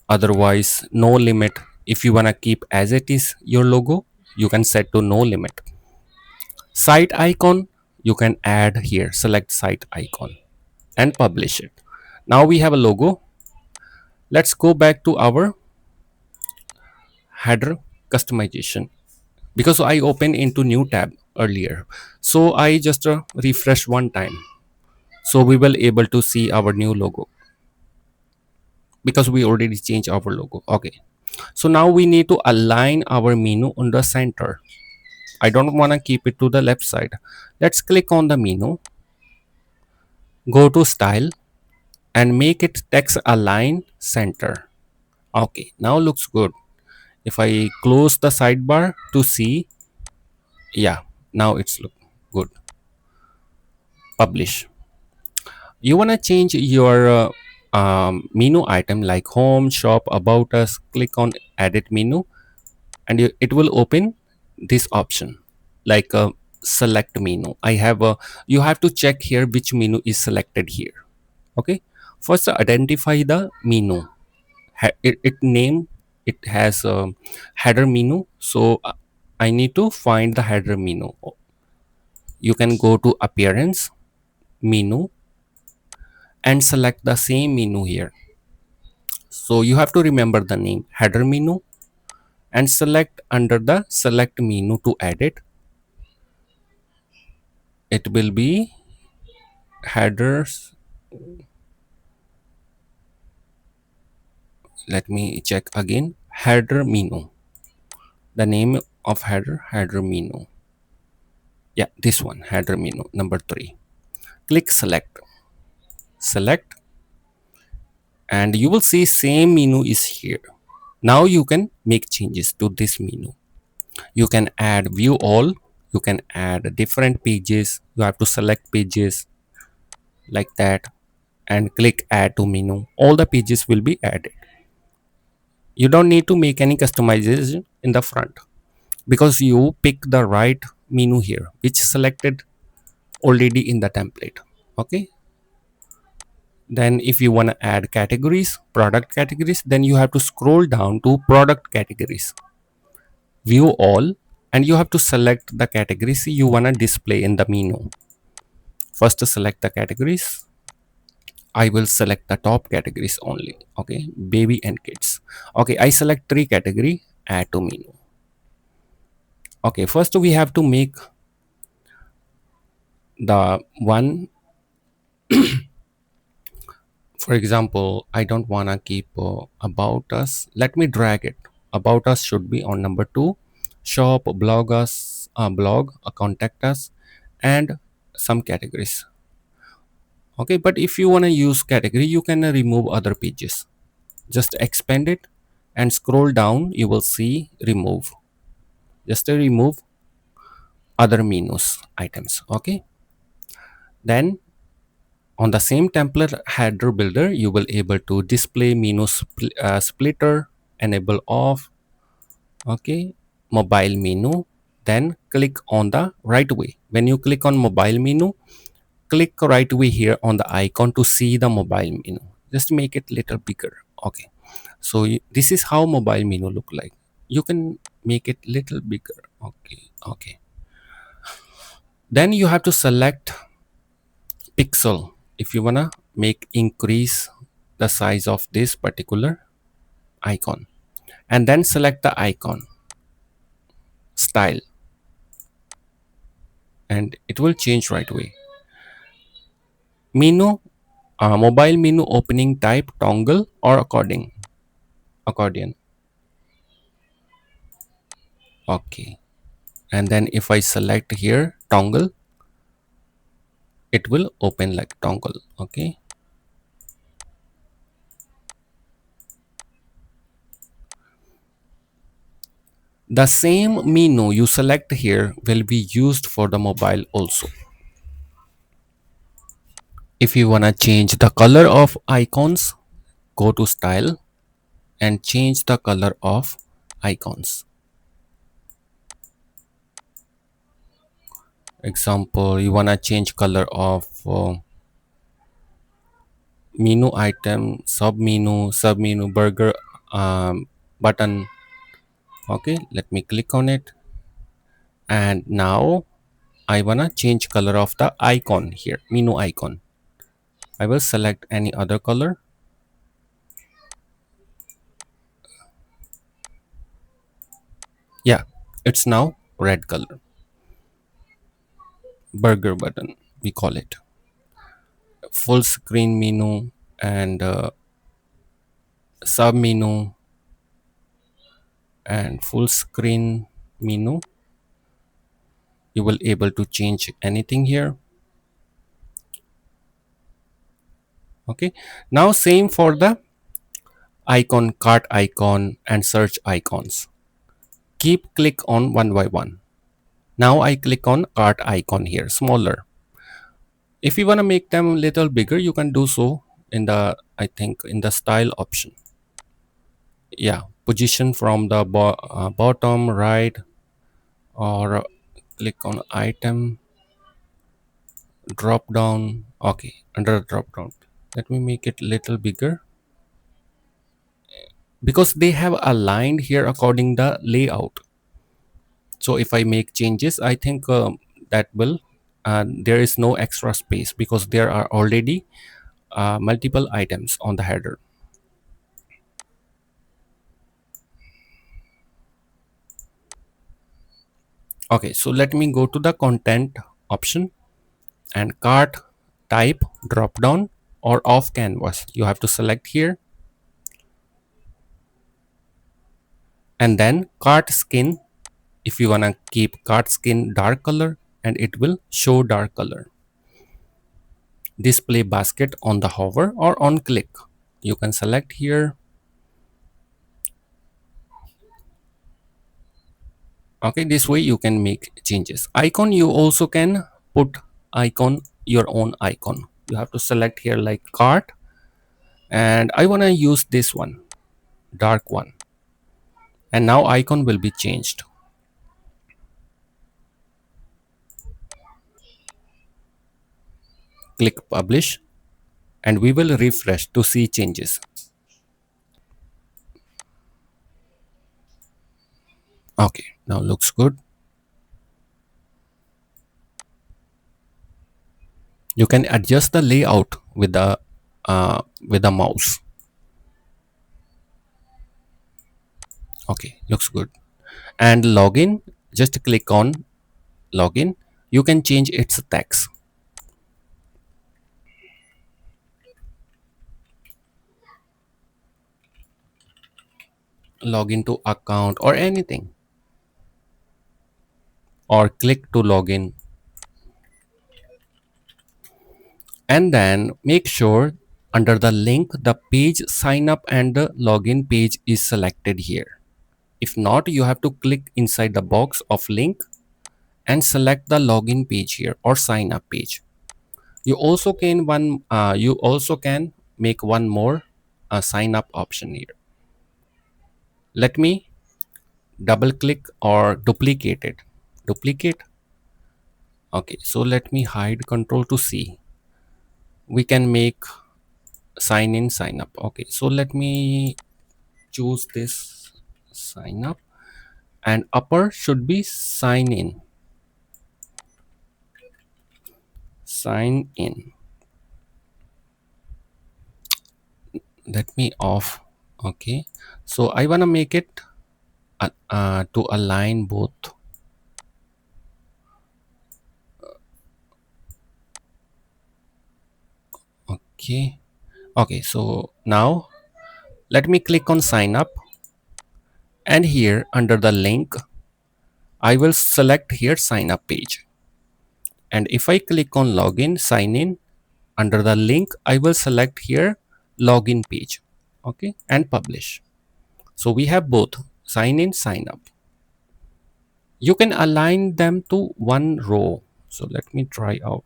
Otherwise, no limit. If you want to keep as it is your logo, you can set to no limit. Site icon, you can add here, select site icon and publish it. Now we have a logo. Let's go back to our header customization, because I opened into new tab earlier. So I just refresh one time. So we will able to see our new logo, because we already changed our logo. Okay. So now we need to align our menu on the center. I don't want to keep it to the left side. Let's click on the menu, go to style and make it text align center. Okay, now looks good. If I close the sidebar to see, yeah, now it's look good. Publish. You want to change your menu item like home, shop, about us. Click on edit menu, and it will open this option like a select menu. I have a, you have to check here which menu is selected here. Okay, first identify the menu. It name, it has a header menu, so I need to find the header menu. You can go to appearance, menu, and select the same menu here. So you have to remember the name header menu and select under the select menu to edit. It will be headers. Let me check again. Header menu. The name of header menu. Yeah, this one, header menu number 3. Click select. Select, and you will see same menu is here. Now you can make changes to this menu. You can add view all. You can add different pages. You have to select pages like that and click add to menu. All the pages will be added. You don't need to make any customization in the front because you pick the right menu here which is selected already in the template. Okay, then if you want to add categories, product categories, then you have to scroll down to product categories, view all, and you have to select the categories you want to display in the menu. First select the categories. I will select the top categories only. Okay, baby and kids. Okay, I select three category, add to menu. Okay, first we have to make the one. For example, I don't want to keep about us. Let me drag it. About us should be on number 2. Shop, blog us, blog, contact us, and some categories. Okay, but if you want to use category, you can remove other pages. Just expand it and scroll down. You will see remove. Just remove other menus items. Okay, then on the same template header builder, you will able to display menu splitter, enable off. Okay, mobile menu. Then click on the right way. When you click on mobile menu, click right way here on the icon to see the mobile menu. Just make it little bigger. Okay, so this is how mobile menu look like. You can make it little bigger. Okay, okay. Then you have to select pixel if you wanna make increase the size of this particular icon, and then select the icon style and it will change right away. Menu, mobile menu opening type toggle or accordion. Okay, and then if I select here toggle, it will open like toggle. Okay, the same menu you select here will be used for the mobile also. If you want to change the color of icons, go to style and change the color of icons. Example, you want to change color of menu item, sub menu, burger, button. Okay, let me click on it, and now I want to change color of the icon here, menu icon. I will select any other color. Yeah, it's now red color. Burger button, we call it. Full screen menu and sub menu and full screen menu. You will able to change anything here. Okay, now same for the icon, cart icon and search icons. Keep click on one by one. Now I click on cart icon here, smaller. If you want to make them a little bigger, you can do so in the, I think in the style option. Yeah, position from the bottom right, or click on item, drop down. Okay, under drop down, let me make it little bigger because they have aligned here according the layout. So if I make changes, I think that will there is no extra space because there are already multiple items on the header. Okay, so let me go to the content option and cart type drop down or off canvas. You have to select here, and then cart skin. If you want to keep cart skin dark color, and it will show dark color. Display basket on the hover or on click. You can select here. Okay, this way you can make changes. Icon, you also can put icon, your own icon. You have to select here like cart, and I want to use this one, dark one, and now icon will be changed. Click publish, and we will refresh to see changes. Okay, now looks good. You can adjust the layout with the mouse. Okay, looks good. And login, just click on login. You can change its text. Log into account or anything, or click to login, and then make sure under the link the page sign up and the login page is selected here. If not, you have to click inside the box of link and select the login page here or sign up page. You also can make one more sign up option here. Let me double click or duplicate it. Duplicate. Okay, so let me hide control to see. We can make sign in, sign up. Okay, so let me choose this sign up, and upper should be sign in. Sign in. Let me off. Okay, so I want to make it to align both. Okay, okay, so now let me click on sign up, and here under the link I will select here sign up page, and if I click on login sign in, under the link I will select here login page. Okay, and publish. So we have both sign in, sign up. You can align them to one row. So let me try out,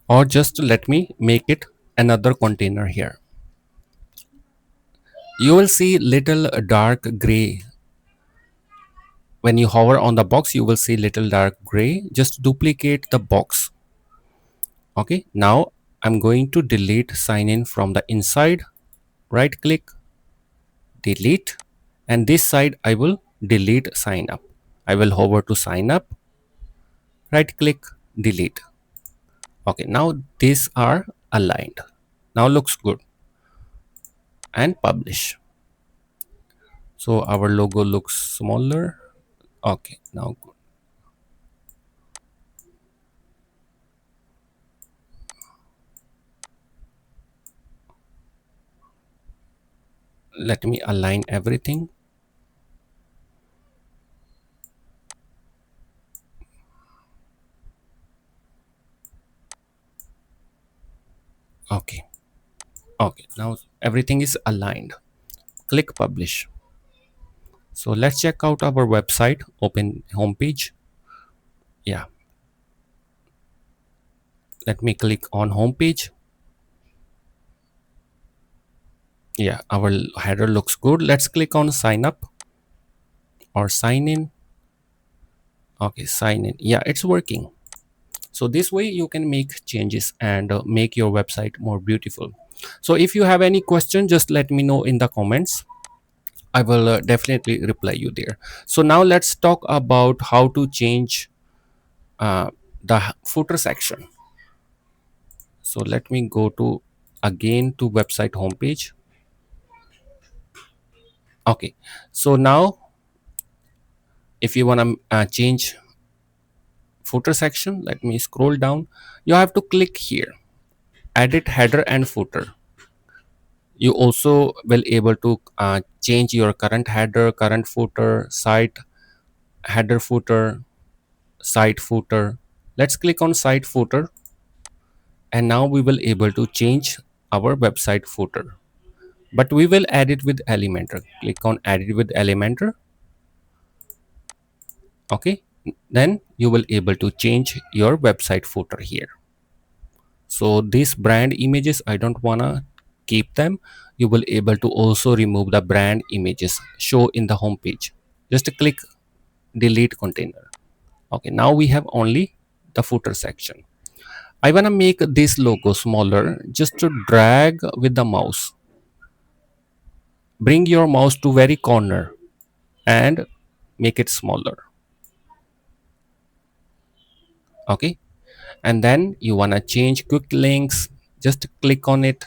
or just let me make it another container here. You will see little dark gray. When you hover on the box, you will see little dark gray. Just duplicate the box. Okay, now I'm going to delete sign in from the inside. Right click, delete, and this side I will delete sign up. I will hover to sign up, right click, delete. Okay, now these are aligned. Now looks good, and publish. So our logo looks smaller. Okay, now good. Let me align everything. Okay, okay, now everything is aligned. Click publish. So let's check out our website. Open homepage. Yeah, let me click on homepage. Yeah, our header looks good. Let's click on sign up or sign in. Okay, sign in. Yeah, it's working. So this way you can make changes and make your website more beautiful. So if you have any question, just let me know in the comments. I will definitely reply you there. So now let's talk about how to change uh, the footer section. So let me go to again to website homepage. Okay, so now if you want to change footer section, let me scroll down. You have to click here, edit header and footer. You also will able to change your current header, current footer, site header footer, site footer. Let's click on site footer, and now we will able to change our website footer. but we will add it with Elementor. Click on add it with Elementor. Okay, then you will able to change your website footer here. So these brand images, I don't wanna keep them. You will able to also remove the brand images show in the home page. Just click delete container. Okay, now we have only the footer section. I wanna make this logo smaller. Just to drag with the mouse. Bring your mouse to very corner and make it smaller. Okay, and then you wanna change quick links. Just click on it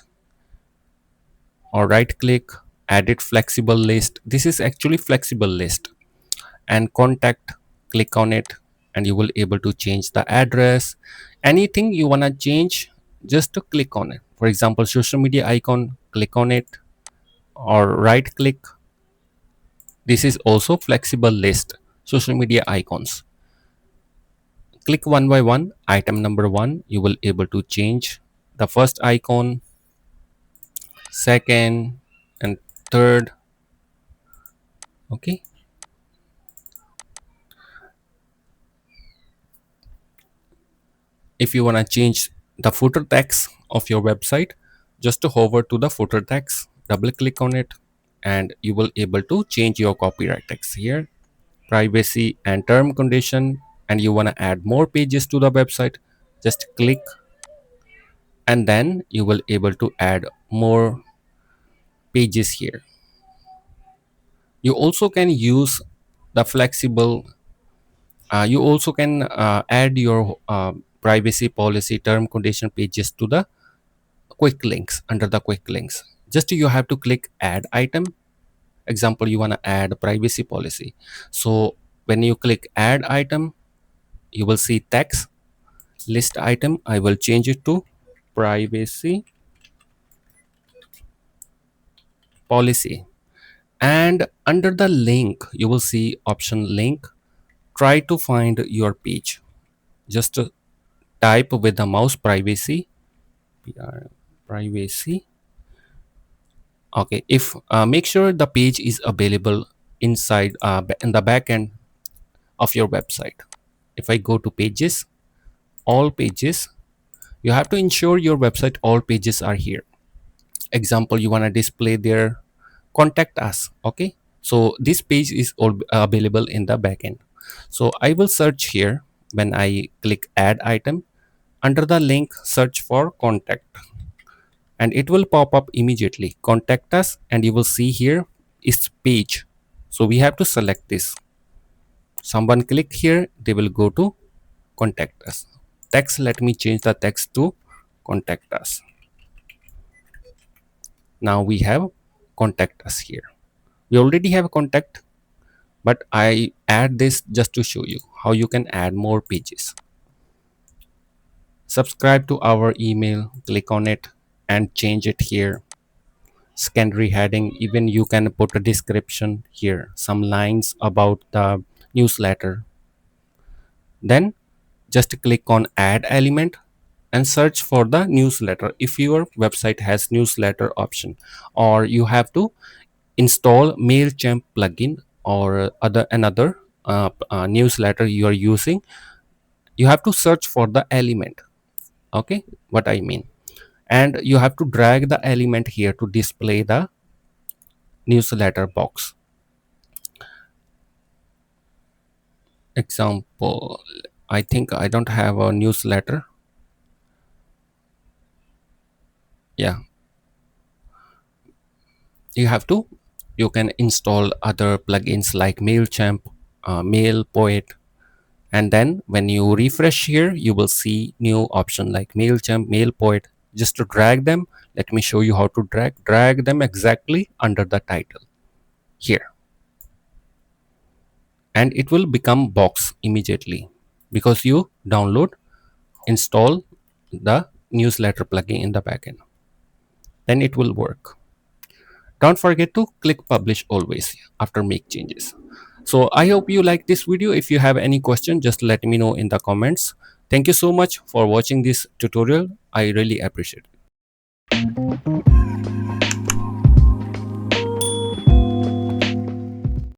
or right click, edit flexible list. This is actually flexible list. And contact, click on it, and you will able to change the address. Anything you wanna change, just to click on it. For example, social media icon, click on it or right click. This is also flexible list, social media icons. Click one by one. Item number one, you will able to change the first icon, second, and third. Okay, if you want to change the footer text of your website, just to hover to the footer text, double click on it, and you will able to change your copyright text here, privacy and term condition. And you want to add more pages to the website, just click, and then you will able to add more pages here. You also can use the flexible, you also can add your privacy policy term condition pages to the quick links. Under the quick links, just you have to click add item. Example, you want to add privacy policy. So when you click add item, you will see text list item. I will change it to privacy policy. And under the link, you will see option link. Try to find your page. Just type with the mouse privacy, privacy. Okay, if make sure the page is available inside in the back end of your website. If I go to pages, all pages, you have to ensure your website all pages are here. Example, you want to display their contact us. Okay, so this page is all available in the backend. So I will search here. When I click add item, under the link, search for contact, and it will pop up immediately contact us, and you will see here is page. So we have to select this. Someone click here, they will go to contact us. Text, let me change the text to contact us. Now we have contact us here. We already have contact, but I add this just to show you how you can add more pages. Subscribe to our email, click on it and change it here. Secondary heading, even you can put a description here, some lines about the newsletter. Then just click on add element and search for the newsletter if your website has newsletter option, or you have to install MailChimp plugin or another newsletter you are using. You have to search for the element. Okay, what I mean, and you have to drag the element here to display the newsletter box. Example, I think I don't have a newsletter. Yeah, you have to, you can install other plugins like MailChimp, MailPoet, and then when you refresh here, you will see new option like MailChimp, MailPoet. Just to drag them, let me show you how to drag them exactly under the title here, and it will become box immediately because you download, install the newsletter plugin in the backend. Then it will work. Don't forget to click publish always after make changes. So I hope you like this video. If you have any question, just let me know in the comments. Thank you so much for watching this tutorial. I really appreciate it.